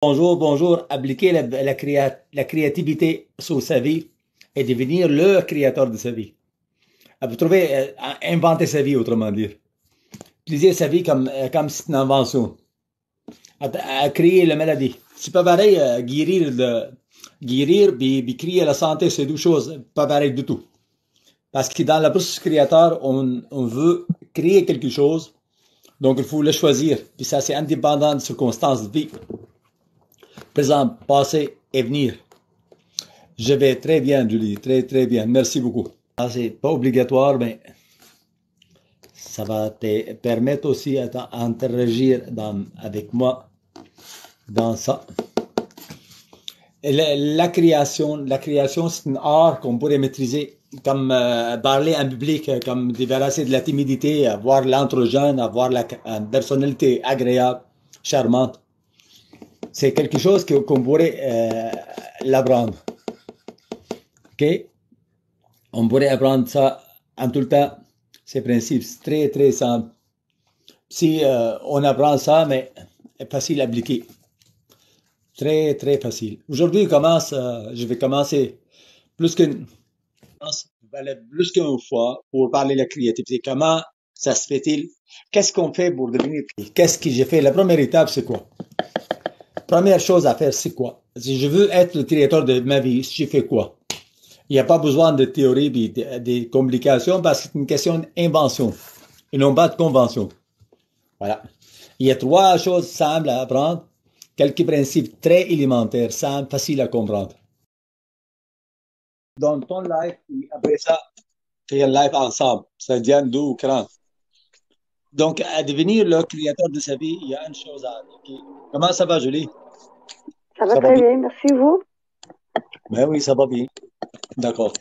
Bonjour, bonjour. Appliquer la créativité sur sa vie et devenir le créateur de sa vie. Vous trouvez, inventer sa vie, autrement dire. Utiliser sa vie comme c'est une invention. À créer la maladie. C'est pas pareil, guérir, puis créer la santé, c'est deux choses pas pareilles du tout. Parce que dans le processus créateur, on veut créer quelque chose, donc il faut le choisir. Puis ça, c'est indépendant des circonstances de vie. Présent, passé et venir. Je vais très bien, Julie, très très bien. Merci beaucoup. Ah, c'est pas obligatoire, mais ça va te permettre aussi d'interagir avec moi dans ça. Et la création, c'est un art qu'on pourrait maîtriser, comme parler en public, comme débarrasser de la timidité, avoir l'entre-jeune, avoir une personnalité agréable, charmante. C'est quelque chose qu'on pourrait l'apprendre. OK? On pourrait apprendre ça en tout le temps. Ces principes, c'est très, très simple. Si on apprend ça, mais c'est facile à appliquer. Très, très facile. Aujourd'hui, je vais commencer plus qu'une fois pour parler de la créativité. Comment ça se fait-il? Qu'est-ce qu'on fait pour devenir créatif? Qu'est-ce que j'ai fait? La première étape, c'est quoi? Première chose à faire, c'est quoi? Si je veux être le créateur de ma vie, j'ai fait quoi? Il n'y a pas besoin de théorie et de complications parce que c'est une question d'invention et non pas de convention. Voilà. Il y a trois choses simples à apprendre, quelques principes très élémentaires, simples, faciles à comprendre. Dans ton live, et après ça, faire un live ensemble, c'est-à-dire deux ou 40. Donc, à devenir le créateur de sa vie, il y a une chose à appliquer. Comment ça va, Julie? Ça va Ça va très bien? bien, merci vous. Ben oui, ça va bien. D'accord.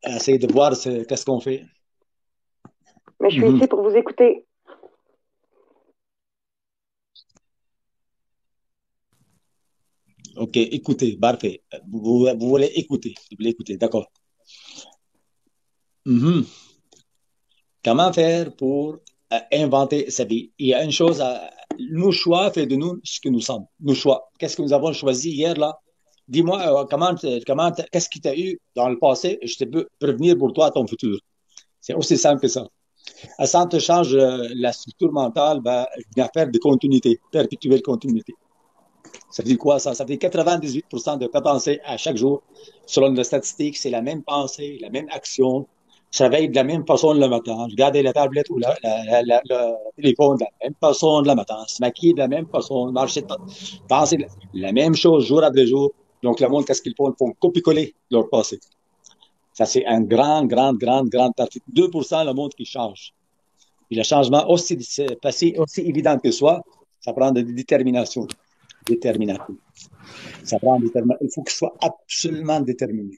Essayez de voir qu'est-ce qu'on fait. Mais je suis Mhm. ici pour vous écouter. OK, écoutez, parfait. Vous voulez écouter, vous voulez écouter, d'accord. Mhm. Comment faire pour inventer sa vie? Il y a une chose, nos choix fait de nous ce que nous sommes. Nos choix. Qu'est-ce que nous avons choisi hier là? Dis-moi, qu'est-ce qui t'a eu dans le passé? Je te peux prévenir pour toi ton futur. C'est aussi simple que ça. Ça te change la structure mentale, ben, une affaire de continuité, perpétuelle continuité. Ça veut dire quoi ça? Ça veut dire 98% de ta pensée à chaque jour. Selon les statistiques, c'est la même pensée, la même action. Je réveille de la même façon le matin. Je regarde la tablette ou le téléphone de la même façon le matin. Se maquiller de la même façon. Marcher, penser de la même chose jour après jour. Donc, le monde, qu'est-ce qu'ils font? Ils font copier-coller leur passé. Ça, c'est un grande partie. 2% le monde qui change. Et le changement aussi facile, aussi évident que soit, ça prend de détermination. Détermination. Ça prend il faut qu'il soit absolument déterminé.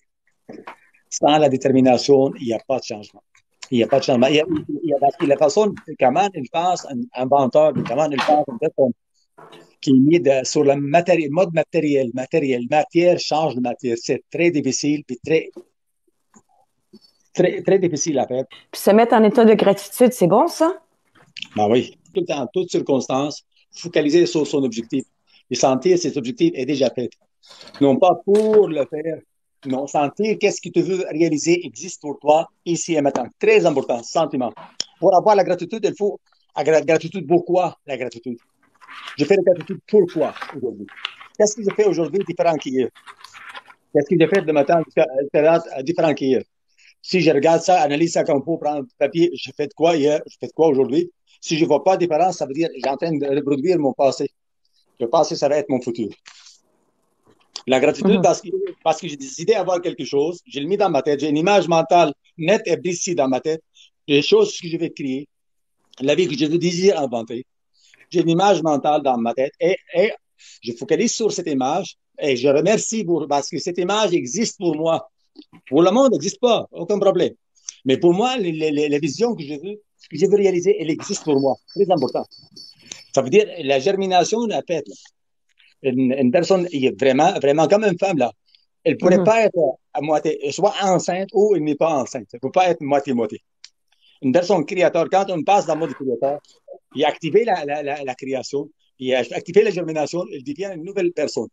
Sans la détermination, il n'y a pas de changement. Il n'y a pas de changement. Parce que la façon, comment il pense, un inventeur, comment il pense, une personne qui est mis sur le mode matériel. Matière change de matière. C'est très difficile, puis très difficile à faire. Puis se mettre en état de gratitude, c'est bon ça? Ben oui, tout le temps, en toutes circonstances, focaliser sur son objectif. Et sentir cet objectif est déjà fait. Non pas pour le faire, non, sentir qu'est-ce que tu veux réaliser existe pour toi ici et maintenant. Très important, sentiment. Pour avoir la gratitude, il faut la gratitude. Pourquoi la gratitude? Je fais la gratitude pourquoi aujourd'hui? Qu'est-ce que je fais aujourd'hui différent qu'hier? Qu'est-ce que j'ai fait de matin différent qu'hier? Si je regarde ça, analyse ça comme pour prendre papier, je fais de quoi hier, je fais de quoi aujourd'hui? Si je ne vois pas de différence, ça veut dire que j'ai en train de reproduire mon passé. Le passé, ça va être mon futur. La gratitude Mhm. parce que j'ai décidé d'avoir quelque chose, j'ai le mis dans ma tête, j'ai une image mentale nette et précise dans ma tête, des choses que je vais créer, la vie que je désire inventer. J'ai une image mentale dans ma tête et je focalise sur cette image et je remercie parce que cette image existe pour moi. Pour le monde, elle n'existe pas, aucun problème. Mais pour moi, la vision que je veux réaliser, elle existe pour moi. Très important. Ça veut dire la germination, la fête. Une personne est vraiment comme une femme, là. Elle ne pourrait Mhm. pas être à moitié, soit enceinte ou elle n'est pas enceinte. Elle ne peut pas être moitié-moitié. Une personne créateur, quand on passe dans le mode créateur, il a activé la création. Il a activé la germination, il devient une nouvelle personne.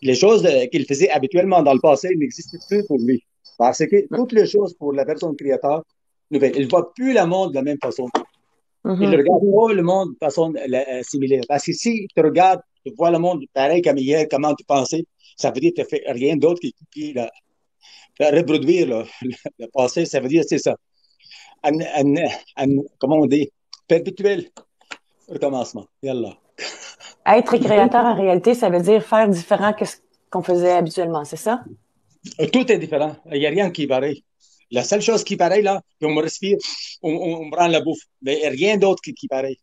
Les choses qu'il faisait habituellement dans le passé n'existent plus pour lui. Parce que toutes les choses pour la personne créateur nouvelle, il ne voit plus le monde de la même façon. Il ne Mhm. regarde pas le monde de façon similaire. Parce que si tu regardes, tu vois le monde pareil comme hier, comment tu pensais, ça veut dire que tu ne fais rien d'autre que reproduire le passé. Ça veut dire, c'est ça. Comment on dit? Perpétuel recommencement. Yallah. Être créateur, en réalité, ça veut dire faire différent que ce qu'on faisait habituellement, c'est ça? Tout est différent. Il n'y a rien qui est pareil. La seule chose qui est pareille, là, puis on me respire, on prend la bouffe. Mais rien d'autre qui est pareil.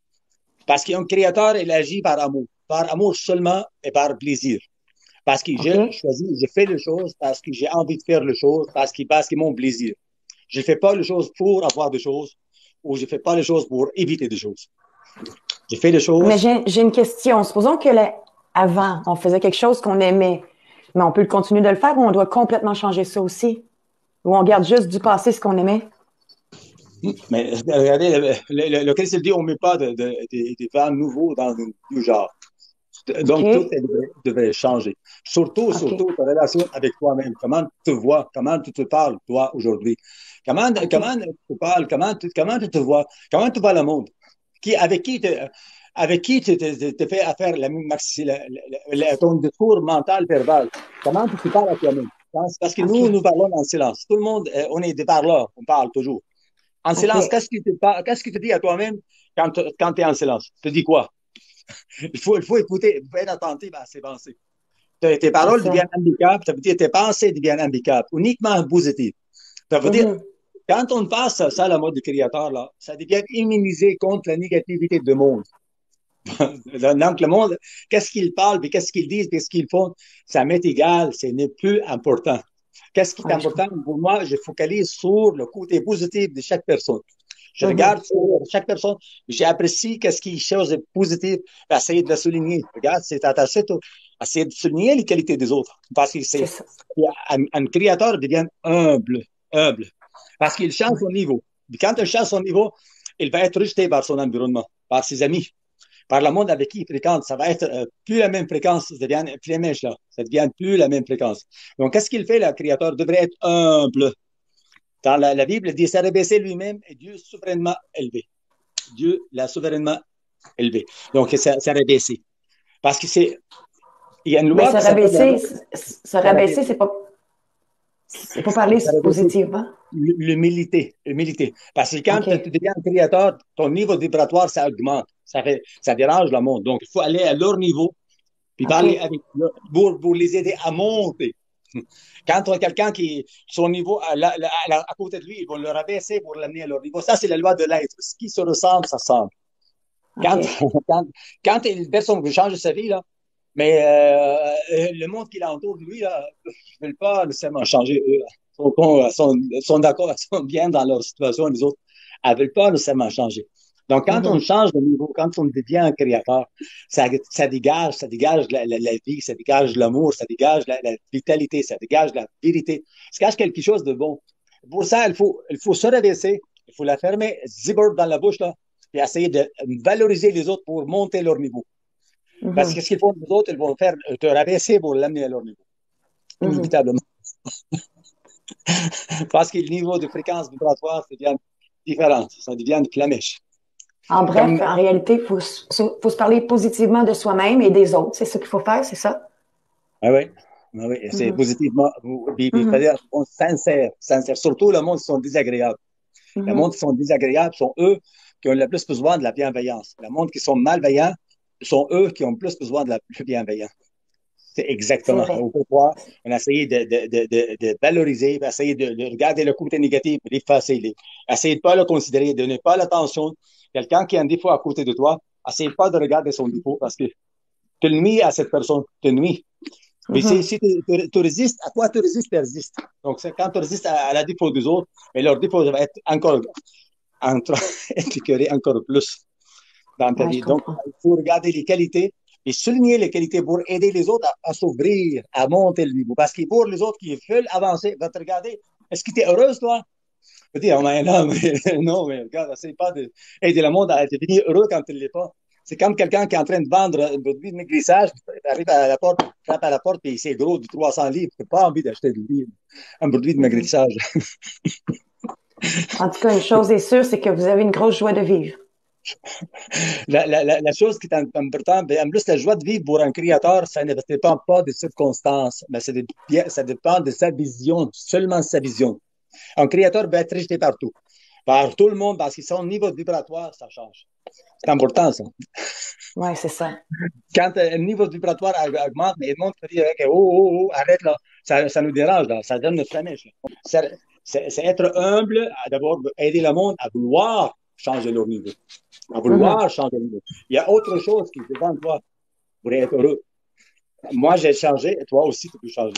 Parce qu'un créateur, il agit par amour. Par amour seulement et par plaisir. Parce que OK. j'ai choisi, j'ai fait les choses parce que j'ai envie de faire les choses, parce que mon plaisir. Je ne fais pas les choses pour avoir des choses ou je ne fais pas les choses pour éviter des choses. Je fais les Mais choses. j'ai une question. Supposons que avant, on faisait quelque chose qu'on aimait, mais on peut continuer de le faire ou on doit complètement changer ça aussi? Ou on garde juste du passé ce qu'on aimait? Mais regardez, lequel se dit on ne met pas de vents nouveaux dans un new genre. Donc, tout OK. devrait changer. Surtout, OK. surtout ta relation avec toi-même. Comment tu te vois, comment tu te parles, toi, aujourd'hui. OK. Comment tu te parles, comment tu te vois, comment tu vois le monde. Avec qui tu te fais affaire ton discours mental verbal. Comment tu te parles à toi-même. Parce que OK. nous parlons en silence. Tout le monde, on est des parleurs, on parle toujours. En silence, OK. qu'est-ce que tu dis à toi-même quand tu es en silence? Tu dis quoi? Il faut écouter, il faut être attentif à ses pensées. Tes C'est paroles ça. deviennent handicap, ça veut dire tes pensées deviennent handicap, uniquement positives. Ça veut dire, Mhm. quand on passe ça, la mode du créateur, là, ça devient immunisé contre la négativité du monde. Donc, le monde, qu'est-ce qu'ils parlent, puis qu'est-ce qu'ils disent, qu'est-ce qu'ils font, ça m'est égal, ce n'est plus important. Qu'est-ce qui est Ouais, je important comprends. pour moi? Je focalise sur le côté positif de chaque personne. Je Mhm. regarde sur chaque personne, j'apprécie qu'est-ce qui est chose positive, essayer de la souligner. Regarde, c'est attaché à essayer de souligner les qualités des autres. Parce que C'est c'est ça. un créateur devient humble, humble. Parce qu'il change Ouais. son niveau. Et quand il change son niveau, il va être rejeté par son environnement, par ses amis, par le monde avec qui il fréquente. Ça va être plus la même fréquence, ça devient flémèche, là. Ça devient plus la même fréquence. Donc, qu'est-ce qu'il fait, le créateur devrait être humble. Dans la Bible, il dit s'abaisser lui-même et Dieu souverainement élevé. Dieu l'a souverainement élevé. Donc, c'est rabaisser. Parce que il y a une Mais loi qui s'appelle la loi se ça rabaisser, rabaisser. c'est pas parler Ça rabaisser. positivement. L'humilité, l'humilité. Parce que quand OK. tu deviens un créateur, ton niveau vibratoire, ça augmente. Ça dérange le monde. Donc, il faut aller à leur niveau, puis parler OK. avec eux pour les aider à monter. Quand tu as quelqu'un qui, son niveau, à côté de lui, ils vont le rabaisser pour l'amener à leur niveau. Ça, c'est la loi de l'être. Ce qui se ressemble, ça semble. Quand, OK. quand, quand une personne veut changer sa vie, là, mais le monde qui l'entoure de lui, là, ne veut pas nécessairement changer. Eux, sont d'accord, sont bien dans leur situation, les autres, elles ne veulent pas nécessairement changer. Donc, quand on Mhm. change de niveau, quand on devient un créateur, ça dégage la vie, ça dégage l'amour, ça dégage la vitalité, ça dégage la vérité. Ça dégage quelque chose de bon. Pour ça, il faut se rabaisser, il faut la fermer, zipper dans la bouche, là, et essayer de valoriser les autres pour monter leur niveau. Parce que Mhm. qu'est-ce qu'ils font les autres? Ils vont faire te rabaisser pour l'amener à leur niveau, Mhm. inévitablement. Parce que le niveau de fréquence vibratoire devient différent, ça devient une flamèche. En Comme, bref, en réalité, faut se parler positivement de soi-même et des autres. C'est ça qu'il faut faire, c'est ça? ah oui, ah oui, c'est Mhm. positivement, Mhm. c'est-à-dire sincère, sincère. Surtout le monde qui sont désagréables. Le monde Mhm. qui sont désagréables sont eux qui ont le plus besoin de la bienveillance. Le monde qui sont malveillants sont eux qui ont le plus besoin de la bienveillance. C'est C'est exactement. vrai. Au pouvoir, on a essayé de valoriser, essayer de regarder le côté négatif, l'effacer, essayer de ne pas le considérer, de ne pas l'attention. Quelqu'un qui a un défaut à côté de toi, essaye pas de regarder son défaut parce que tu le nuis à cette personne, tu le nuis. Mais Mhm. si tu résistes, à quoi tu résistes, tu résistes. Donc, quand tu résistes à la défaut des autres, mais leur défaut va être encore, étiqueté encore plus dans ta Ouais, je vie. Donc, comprends. il faut regarder les qualités et souligner les qualités pour aider les autres à s'ouvrir, à monter le niveau. Parce que pour les autres qui veulent avancer, va te regarder. Est-ce que tu es heureuse, toi? Je vais dire, oh, mais non, mais, non, mais regarde, essaye pas d'aider le monde à devenir heureux quand il ne l'est pas. C'est comme quelqu'un qui est en train de vendre un produit de maigrissage, il arrive à la porte, frappe à la porte, et c'est gros de 300 livres. Tu n'as pas envie d'acheter un produit de Mhm. maigrissage. En tout cas, une chose est sûre, c'est que vous avez une grosse joie de vivre. La chose qui est importante, ben, en plus, la joie de vivre pour un créateur, ça ne dépend pas des circonstances, mais ça dépend de sa vision, seulement sa vision. Un créateur peut être rejeté partout, par tout le monde, parce que son niveau vibratoire, ça change. C'est important, ça. Ouais, c'est ça. Quand le niveau vibratoire augmente, mais le monde peut dire, OK, oh, oh, oh, arrête là, ça nous dérange, là, ça donne notre flamèche. C'est être humble, d'abord aider le monde à vouloir changer leur niveau, à Mhm. vouloir changer le niveau. Il y a autre chose qui est devant toi pour être heureux. Moi, j'ai changé, et toi aussi, tu peux changer.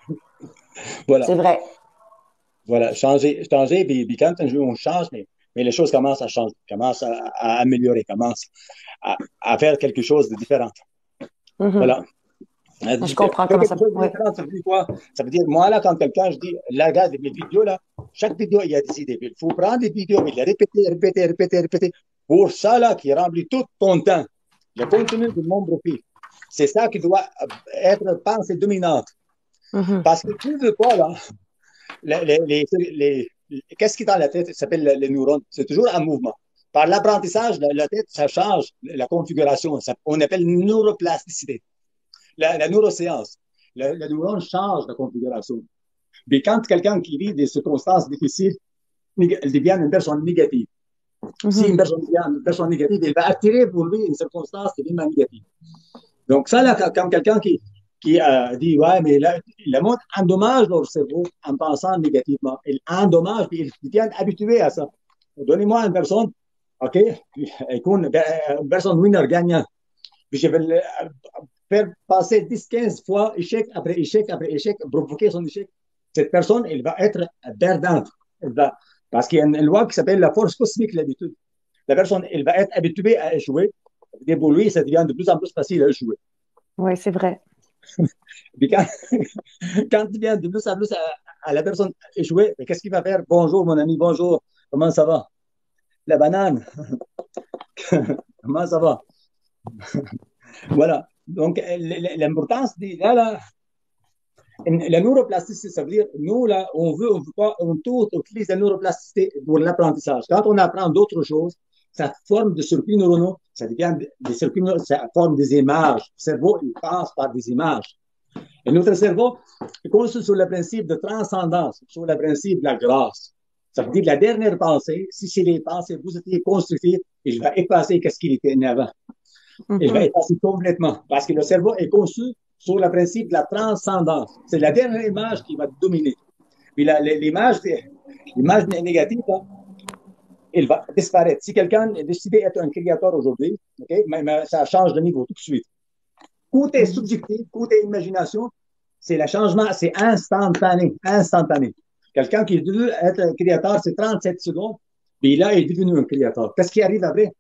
C'est Voilà, vrai. voilà, changer, puis quand on change, mais les choses commencent à changer, commencent à améliorer, commencent à faire quelque chose de différent. Mhm. Voilà. Je Faire comprends comment quelque ça. chose de Ouais. différent, ça veut dire quoi? Ça veut dire, moi, là, quand quelqu'un, je dis, là, regarde, mes vidéos, là, chaque vidéo, il y a des idées. Il faut prendre les vidéos et les répéter, répéter, répéter, répéter. Pour ça, là, qui remplit tout ton temps. Le contenu de mon profil. C'est ça qui doit être pensée dominante. Mhm. Parce que tu ne veux pas, là, qu'est-ce qui est dans la tête? Ça s'appelle les neurones. C'est toujours un mouvement. Par l'apprentissage, la tête, ça change la configuration. On appelle neuroplasticité. La neuroscience. Le neurone change de configuration. Mais quand quelqu'un qui vit des circonstances difficiles, elle devient une personne négative. Si Mhm. une personne négative, elle va attirer pour lui une circonstance qui est négative. Donc, ça, là, comme quelqu'un qui dit, ouais, mais là, le monde endommage leur cerveau en pensant négativement. Il endommage, puis ils deviennent habitués à ça. Donnez-moi une personne, OK, une personne winner gagnant. Puis je vais le faire passer 10, 15 fois échec après échec après échec, provoquer son échec. Cette personne, elle va être perdante. Parce qu'il y a une loi qui s'appelle la force cosmique de l'habitude. La personne, elle va être habituée à échouer. Et pour lui, ça devient de plus en plus facile à échouer. Oui, c'est vrai. Puis quand, quand tu viens de plus en plus à la personne échouer, qu'est-ce qu'il va faire? Bonjour, mon ami, bonjour. Comment ça va? La banane. Comment ça va? Voilà. Donc, l'importance, là, la neuroplasticité, ça veut dire, nous, là, on veut pas, on utilise la neuroplasticité pour l'apprentissage. Quand on apprend d'autres choses, ça forme des circuits neuronaux, ça devient des circuits neuronaux, ça forme des images. Le cerveau, il passe par des images. Et notre cerveau est conçu sur le principe de transcendance, sur le principe de la grâce. Ça veut dire la dernière pensée, si c'est les pensées positives, constructives, il va effacer ce qu'il était avant. Il va Mhm. effacer complètement. Parce que le cerveau est conçu sur le principe de la transcendance. C'est la dernière image qui va dominer. Puis l'image négative, là, elle va disparaître. Si quelqu'un est décidé d'être un créateur aujourd'hui, okay, mais ça change de niveau tout de suite. Côté Mhm. subjectif, côté imagination, c'est le changement, c'est instantané, instantané. Quelqu'un qui veut être un créateur, c'est 37 secondes, puis là, il est devenu un créateur. Qu'est-ce qui arrive après?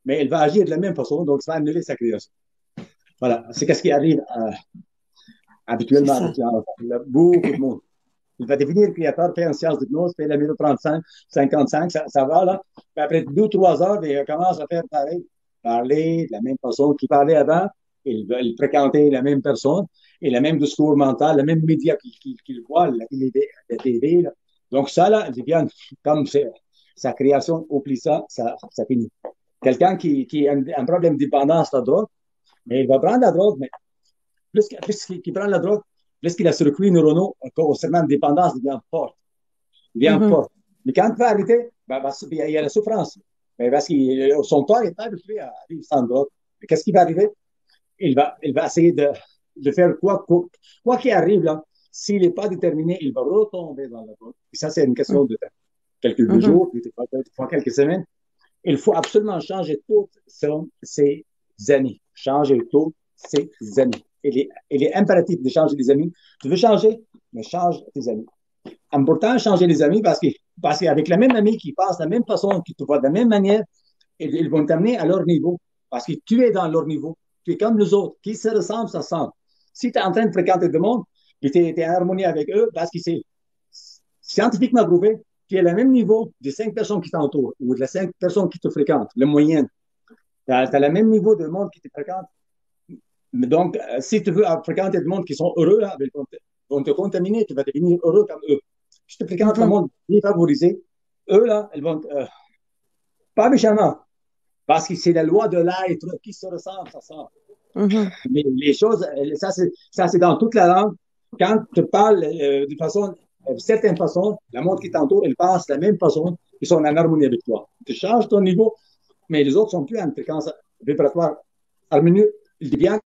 Mais il va agir de la même façon, donc ça va annuler sa création. Voilà, c'est ce qui arrive C'est habituellement avec ça. beaucoup de monde. Il va devenir créateur, faire une séance d'hypnose, faire la minute 35, 55, ça va là. Puis après 2, 3 heures, il commence à faire pareil. Parler de la même façon qu'il parlait avant. Il fréquentait la même personne et le même discours mental, le même média qu'il voit, la TV. Là. Donc ça, là, il devient comme sa création oublie ça finit. Quelqu'un qui a un problème de dépendance à la drogue, mais il va prendre la drogue, mais plus qu'il prend la drogue, plus qu'il a circuit neuronaux concernant la dépendance devient fort. Devient Mhm. fort. Mais quand il va arrêter, il y a la souffrance. Mais parce que son corps n'est pas habitué à vivre sans drogue. Qu'est-ce qui va arriver? Il va essayer de faire quoi qu'il arrive là. S'il n'est pas déterminé, il va retomber dans la drogue. Et ça, c'est une question de quelques Mhm. jours, puis quelques semaines. Il faut absolument changer toutes ses amis. Changer toutes ses amis. Il est impératif de changer les amis. Tu veux changer, mais change tes amis. Important de changer les amis parce qu'avec la même ami qui passe de la même façon, qui te voit de la même manière, ils vont t'amener à leur niveau. Parce que tu es dans leur niveau. Tu es comme les autres. Qui se ressemblent, ça ressemble. Si tu es en train de fréquenter du monde, puis tu es en harmonie avec eux, parce que c'est scientifiquement prouvé, tu es au même niveau des 5 personnes qui t'entourent ou des 5 personnes qui te fréquentent, le moyenne. Tu as, le même niveau de monde qui te fréquente. Donc, si tu veux fréquenter du monde qui sont heureux, là, vont te contaminer, tu vas devenir heureux comme eux. Si tu fréquentes le Mhm, monde défavorisé, eux, là, ils vont, pas méchamment, parce que c'est la loi de l'être qui se ressemble, ça sort. mhm. Mais les choses, ça, c'est dans toute la langue. Quand tu parles de façon, certaines façons, le monde qui t'entoure, il pense de la même façon, ils sont en harmonie avec toi. Tu changes ton niveau, mais les autres sont plus en fréquence vibratoire harmonieuse. Ils deviennent.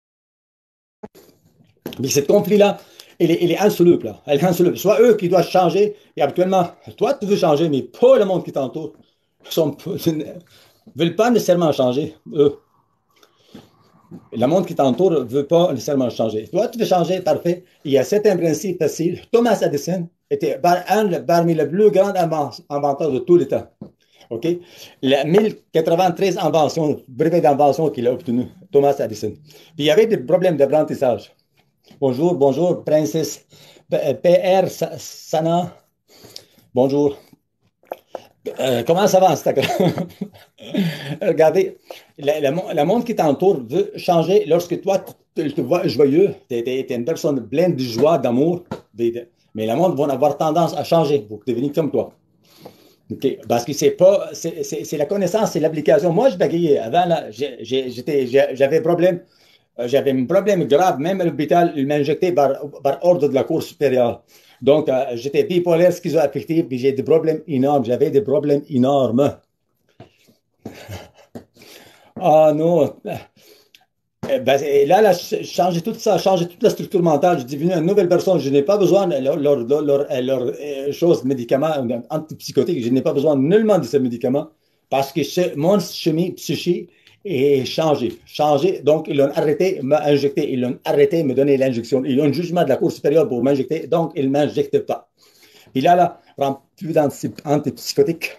Mais ce conflit-là, il est insoluble, là. Il est insoluble. Soit eux qui doivent changer, et habituellement, toi, tu veux changer, mais pas le monde qui t'entoure. Ils ne veulent pas nécessairement changer, eux. Le monde qui t'entoure ne veut pas nécessairement changer. Toi, tu veux changer, parfait. Il y a certains principes faciles. Thomas Edison était parmi les plus grands inventeurs de tous les temps. OK? Les 1093 inventions, brevets d'invention qu'il a obtenus, Thomas Edison. Puis il y avait des problèmes d'apprentissage. Bonjour, bonjour, princesse PR Sana. Bonjour. Comment ça va, Instagram? Regardez, le monde qui t'entoure veut changer lorsque toi, tu te vois joyeux, tu es, une personne pleine de joie, d'amour, mais le monde va avoir tendance à changer pour devenir comme toi. OK? Parce que c'est pas, c'est la connaissance, c'est l'application. Moi, je bégayais. Avant, là, j'avais problème. J'avais un problème grave. Même à l'hôpital, ils m'injectaient par ordre de la Cour supérieure. Donc, j'étais bipolaire, schizoaffectif, puis j'ai des problèmes énormes. J'avais des problèmes énormes. Ah non. Ben, et là, changé tout ça, changé toute la structure mentale. Je suis devenu une nouvelle personne. Je n'ai pas besoin de leurs choses, médicaments antipsychotiques. Je n'ai pas besoin nullement de ces médicaments parce que mon chimie psychique est changé. Changé. Donc, ils l'ont arrêté, m'injecter. Ils l'ont arrêté, me donner l'injection. Ils ont un jugement de la Cour supérieure pour m'injecter. Donc, ils ne m'injectent pas. Puis là, prends plus d'antipsychotiques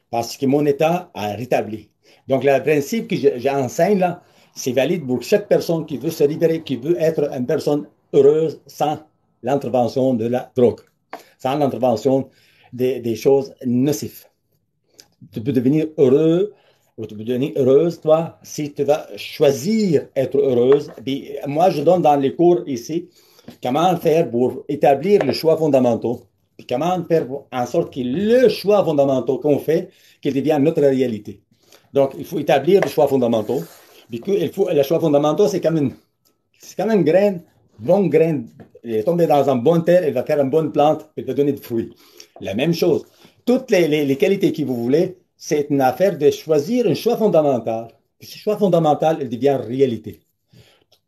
parce que mon état a rétabli. Donc, le principe que j'enseigne là, c'est valide pour chaque personne qui veut se libérer, qui veut être une personne heureuse sans l'intervention de la drogue, sans l'intervention des choses nocives. Tu peux devenir heureux ou tu peux devenir heureuse, toi, si tu vas choisir être heureuse. Puis, moi, je donne dans les cours ici comment faire pour établir les choix fondamentaux. Puis comment faire en sorte que le choix fondamental qu'on fait, qu'il devienne notre réalité. Donc, il faut établir les choix fondamentaux. Puis le choix fondamental, c'est comme une graine, bonne graine. Elle est tombée dans une bonne terre, elle va faire une bonne plante, elle va donner des fruits. La même chose. Toutes les qualités que vous voulez, c'est une affaire de choisir un choix fondamental. Puis ce choix fondamental, il devient réalité.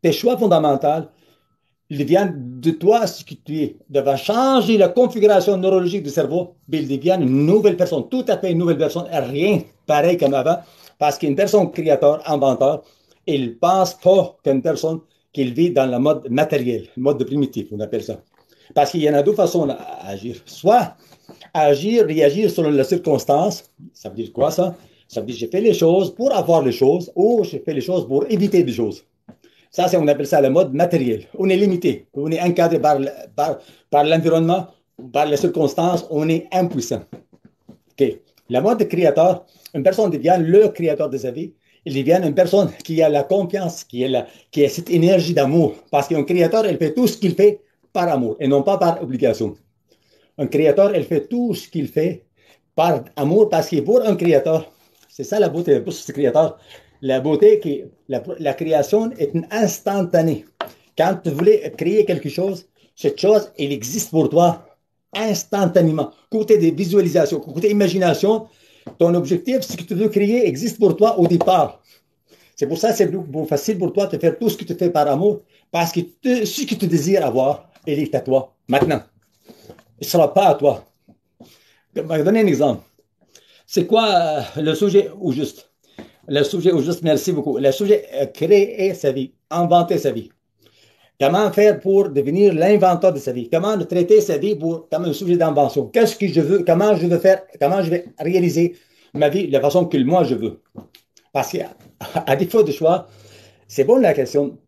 Tes choix fondamentaux, ils deviennent de toi ce que tu es. Il va changer la configuration neurologique du cerveau, puis il devient une nouvelle personne, tout à fait une nouvelle personne, rien pareil comme avant, parce qu'une personne créateur, inventeur, il ne pense pas qu'une personne qui vit dans le mode matériel, le mode primitif, on appelle ça. Parce qu'il y en a deux façons à agir. Soit agir, réagir selon les circonstances. Ça veut dire quoi ça? Ça veut dire j'ai fait les choses pour avoir les choses ou j'ai fait les choses pour éviter des choses. Ça, on appelle ça le mode matériel. On est limité, on est encadré par l'environnement, par les circonstances, on est impuissant. Okay. Le mode créateur, une personne devient le créateur de sa vie. Il devient une personne qui a la confiance, qui a cette énergie d'amour. Parce qu'un créateur, il fait tout ce qu'il fait par amour et non pas par obligation. Un créateur, il fait tout ce qu'il fait par amour parce que pour un créateur, c'est ça la beauté pour ce créateur. La beauté, la création est instantanée. Quand tu voulais créer quelque chose, cette chose, elle existe pour toi instantanément. Côté des visualisations, côté imagination, ton objectif, ce que tu veux créer, existe pour toi au départ. C'est pour ça que c'est plus facile pour toi de faire tout ce que tu fais par amour, parce que ce que tu désires avoir, il est à toi, maintenant. Il ne sera pas à toi. Je vais donner un exemple. C'est quoi le sujet au juste? Le sujet au juste, merci beaucoup. Le sujet, créer sa vie, inventer sa vie. Comment faire pour devenir l'inventeur de sa vie? Comment traiter sa vie comme un sujet d'invention? Qu'est-ce que je veux? Comment je veux faire? Comment je vais réaliser ma vie de la façon que moi je veux? Parce qu'à défaut de choix, c'est bon la question.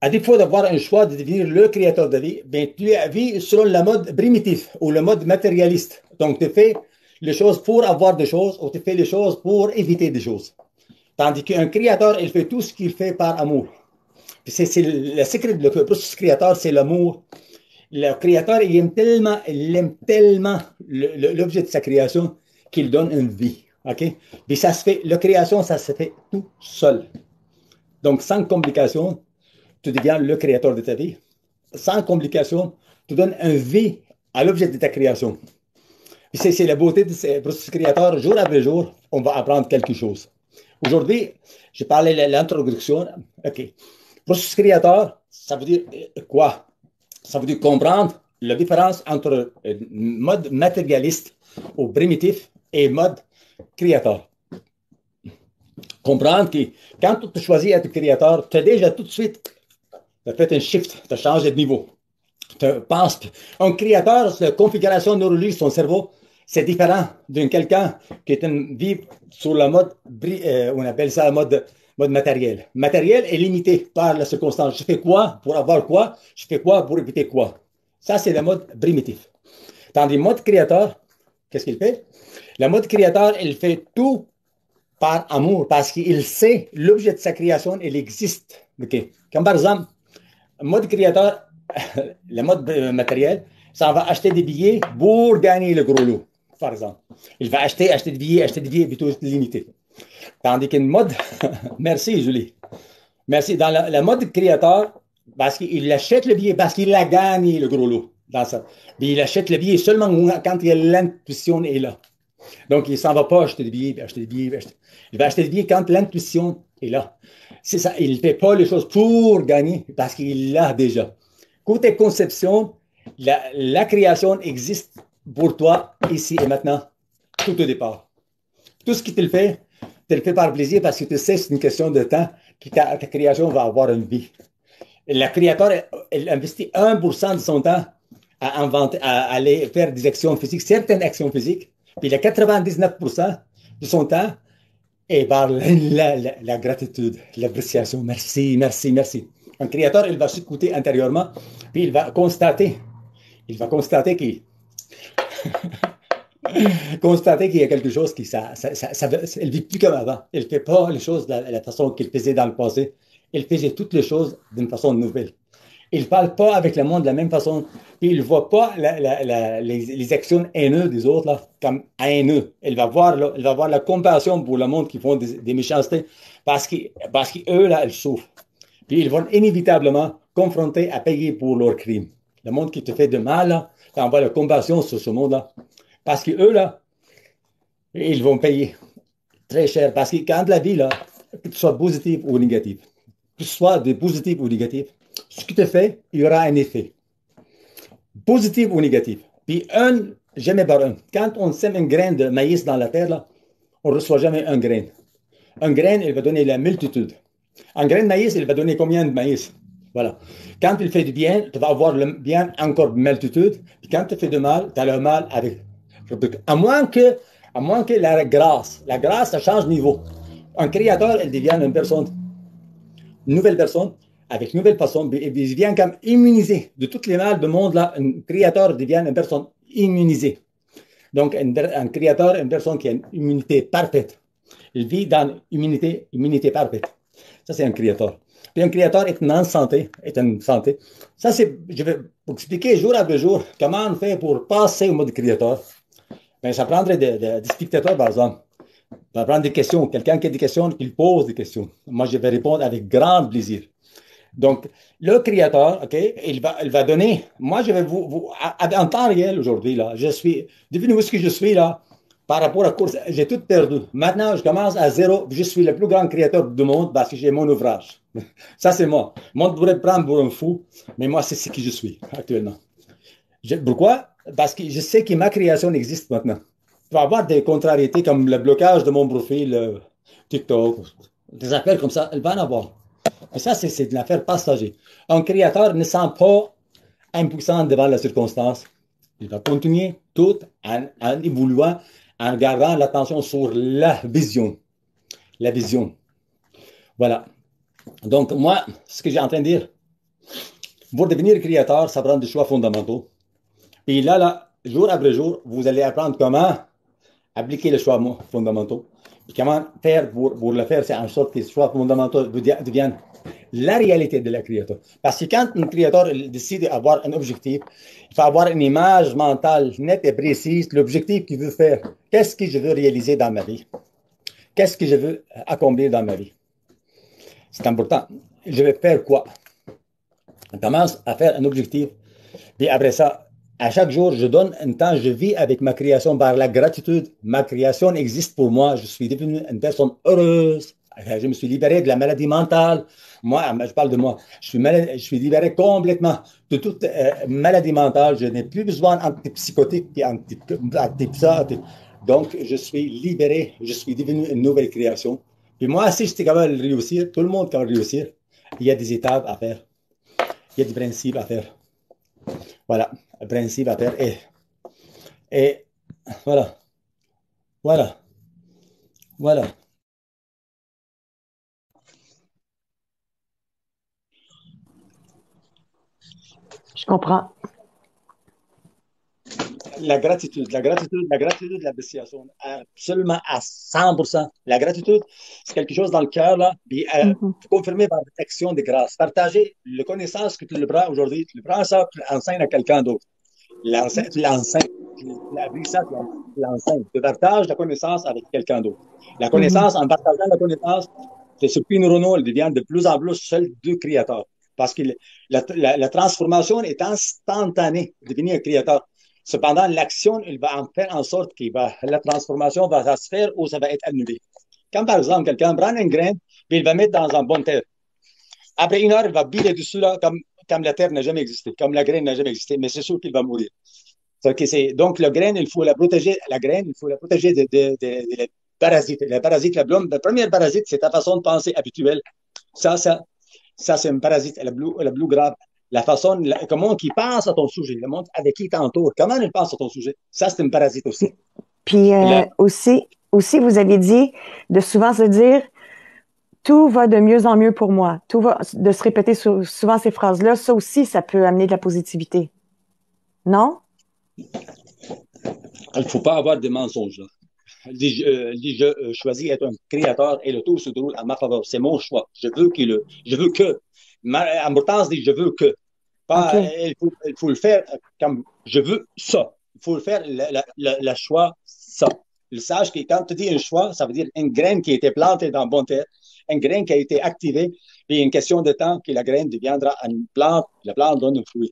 À défaut d'avoir un choix de devenir le créateur de vie, ben, tu vis selon le mode primitif ou le mode matérialiste. Donc, tu fais les choses pour avoir des choses ou tu fais les choses pour éviter des choses. Tandis qu'un créateur, il fait tout ce qu'il fait par amour. C'est le secret de le processus créateur, c'est l'amour. Le créateur, il aime tellement l'objet de sa création qu'il donne une vie. OK? Puis ça se fait, la création, ça se fait tout seul. Donc, sans complication, tu deviens le créateur de ta vie. Sans complication, tu donnes une vie à l'objet de ta création. C'est la beauté de ces processus créateurs. Jour après jour, on va apprendre quelque chose. Aujourd'hui, je parlais de l'introduction. OK. Processus créateur, ça veut dire quoi? Ça veut dire comprendre la différence entre mode matérialiste ou primitif et mode créateur. Comprendre que quand tu choisis être créateur, tu as déjà tout de suite fait un shift, tu as changé de niveau. Tu penses, un créateur, la configuration neurologique de son cerveau, c'est différent d'un quelqu'un qui est une vie sur le mode, on appelle ça le mode matériel. Matériel est limité par la circonstance. Je fais quoi pour avoir quoi? Je fais quoi pour éviter quoi? Ça, c'est le mode primitif. Tandis le mode créateur, qu'est-ce qu'il fait? Le mode créateur, il fait tout par amour, parce qu'il sait l'objet de sa création, il existe. Okay. Comme par exemple, le mode créateur, le mode matériel, ça va acheter des billets pour gagner le gros lot, par exemple. Il va acheter des billets, puis tout est limité. Tandis qu'une mode, merci Julie, merci, dans le mode créateur, parce qu'il achète le billet, parce qu'il a gagné le gros lot. Dans ça. Puis il achète le billet seulement quand l'intuition est là. Donc, il ne s'en va pas acheter des billets, acheter des billets, acheter. Il va acheter des billets quand l'intuition est là. C'est ça, il ne fait pas les choses pour gagner, parce qu'il l'a déjà. Côté conception, la création existe pour toi ici et maintenant, tout au départ. Tout ce qui te le fait, tu le fais par plaisir parce que tu sais c'est une question de temps que ta création va avoir une vie. Le créateur, il investit 1% de son temps à inventer, à aller faire des actions physiques, certaines actions physiques, puis le 99% de son temps est par la gratitude, l'appréciation. Merci, merci, merci. Un créateur, il va s'écouter intérieurement, puis il va constater qu'il constater qu'il y a quelque chose qui, elle vit plus comme avant. Elle ne fait pas les choses de la façon qu'il faisait dans le passé. Elle faisait toutes les choses d'une façon nouvelle. Il ne parle pas avec le monde de la même façon. Puis il ne voit pas les actions haineuses des autres là, comme haineux. Elle va voir la compassion pour le monde qui font des méchancetés parce qu'eux, là, ils souffrent. Puis ils vont inévitablement confronter à payer pour leurs crimes. Le monde qui te fait de mal, là, t'envoie la compassion sur ce monde-là. Parce qu'eux, là, ils vont payer très cher. Parce que quand la vie, là, que tu sois positif ou négatif, que ce soit de positif ou négatif, ce que tu fais, il y aura un effet. Positif ou négatif. Puis un, jamais par un. Quand on sème une graine de maïs dans la terre, là, on ne reçoit jamais un grain. Un grain, il va donner la multitude. Un grain de maïs, il va donner combien de maïs? Voilà. Quand il fait du bien, tu vas avoir le bien encore de multitude. Puis quand tu fais du mal, tu as le mal avec. À moins que la grâce, ça change de niveau. Un créateur, il devient une nouvelle personne, avec une nouvelle façon, il devient comme immunisé de toutes les mal du monde. Là, un créateur devient une personne immunisée. Donc, un créateur, une personne qui a une immunité parfaite. Il vit dans immunité parfaite. Ça, c'est un créateur. Puis un créateur est une santé, Ça, je vais vous expliquer jour après jour comment on fait pour passer au mode créateur. Ben, ça prendrait des spectateurs, par exemple. Ça va prendre des questions. Quelqu'un qui a des questions, il pose des questions. Moi, je vais répondre avec grand plaisir. Donc, le créateur, OK, il va donner. Moi, je vais en temps réel aujourd'hui, là, devinez-vous ce que je suis, là, par rapport à course, j'ai tout perdu. Maintenant, je commence à zéro. Je suis le plus grand créateur du monde parce que j'ai mon ouvrage. Ça, c'est moi. Le monde pourrait prendre pour un fou, mais moi, c'est ce que je suis actuellement. Pourquoi? Parce que je sais que ma création existe maintenant. Il va y avoir des contrariétés comme le blocage de mon profil TikTok, des affaires comme ça. Il va en avoir. Mais ça, c'est une affaire passagère. Un créateur ne sent pas impuissant devant la circonstance. Il va continuer tout en évoluant, en gardant l'attention sur la vision. La vision. Voilà. Donc, moi, ce que j'ai en train de dire, pour devenir créateur, ça prend des choix fondamentaux. Et là, jour après jour, vous allez apprendre comment appliquer les choix fondamentaux. Et comment faire pour le faire, c'est en sorte que les choix fondamentaux deviennent la réalité de la créature. Parce que quand une créature décide d'avoir un objectif, il faut avoir une image mentale nette et précise, l'objectif qu'il veut faire. Qu'est-ce que je veux réaliser dans ma vie? Qu'est-ce que je veux accomplir dans ma vie? C'est important. Je vais faire quoi? On commence à faire un objectif. Puis après ça, à chaque jour, je donne un temps, je vis avec ma création par la gratitude. Ma création existe pour moi. Je suis devenu une personne heureuse. Je me suis libéré de la maladie mentale. Moi, je parle de moi. Je suis libéré complètement de toute maladie mentale. Je n'ai plus besoin d'antipsychotiques et antipsychotiques. Donc, je suis libéré. Je suis devenu une nouvelle création. Puis moi, si j'étais capable de réussir, tout le monde peut réussir. Il y a des étapes à faire. Il y a des principes à faire. Voilà, le principe à faire. Et voilà, voilà, voilà. Je comprends. La gratitude, l'appréciation, absolument à 100%. La gratitude, c'est quelque chose dans le cœur, là, puis, Mhm. confirmé par l'action de grâce. Partager la connaissance que tu le prends aujourd'hui, tu le prends ça, tu l'enseignes à quelqu'un d'autre. Tu l'enseignes. Tu l'as appris ça, tu l'enseignes. Tu partages la connaissance avec quelqu'un d'autre. La Mhm. connaissance, en partageant la connaissance, tes circuits neuronaux deviennent de plus en plus seuls deux créateurs. Parce que la transformation est instantanée, devenir un créateur. Cependant, l'action, il va en faire en sorte que la transformation va se faire ou ça va être annulé. Quand, par exemple, quelqu'un prend une graine, puis il va mettre dans un bon terre. Après une heure, il va biler dessus là, comme la terre n'a jamais existé, comme la graine n'a jamais existé, mais c'est sûr qu'il va mourir. Donc, la graine, il faut la protéger. La graine, il faut la protéger des parasites. Les parasites, la première parasite, c'est ta façon de penser habituelle. Ça, ça, ça c'est un parasite, la plus grave. La façon, comment il pense à ton sujet, le monde avec qui t'entoure, comment il pense à ton sujet. Ça, c'est un parasite aussi. Puis La- aussi, vous avez dit de souvent se dire tout va de mieux en mieux pour moi. Tout va de se répéter souvent ces phrases-là. Ça aussi, ça peut amener de la positivité. Non? il ne faut pas avoir de mensonges. Là. Je choisis d'être un créateur et le tout se déroule à ma faveur. C'est mon choix. Je veux que. Importance dit je veux que. Pas, OK. il faut le faire comme je veux ça. Il faut le faire le choix ça. Le sage que quand tu dis un choix, ça veut dire une graine qui a été plantée dans bonne terre, une graine qui a été activée, puis une question de temps que la graine deviendra une plante, la plante donne un fruit.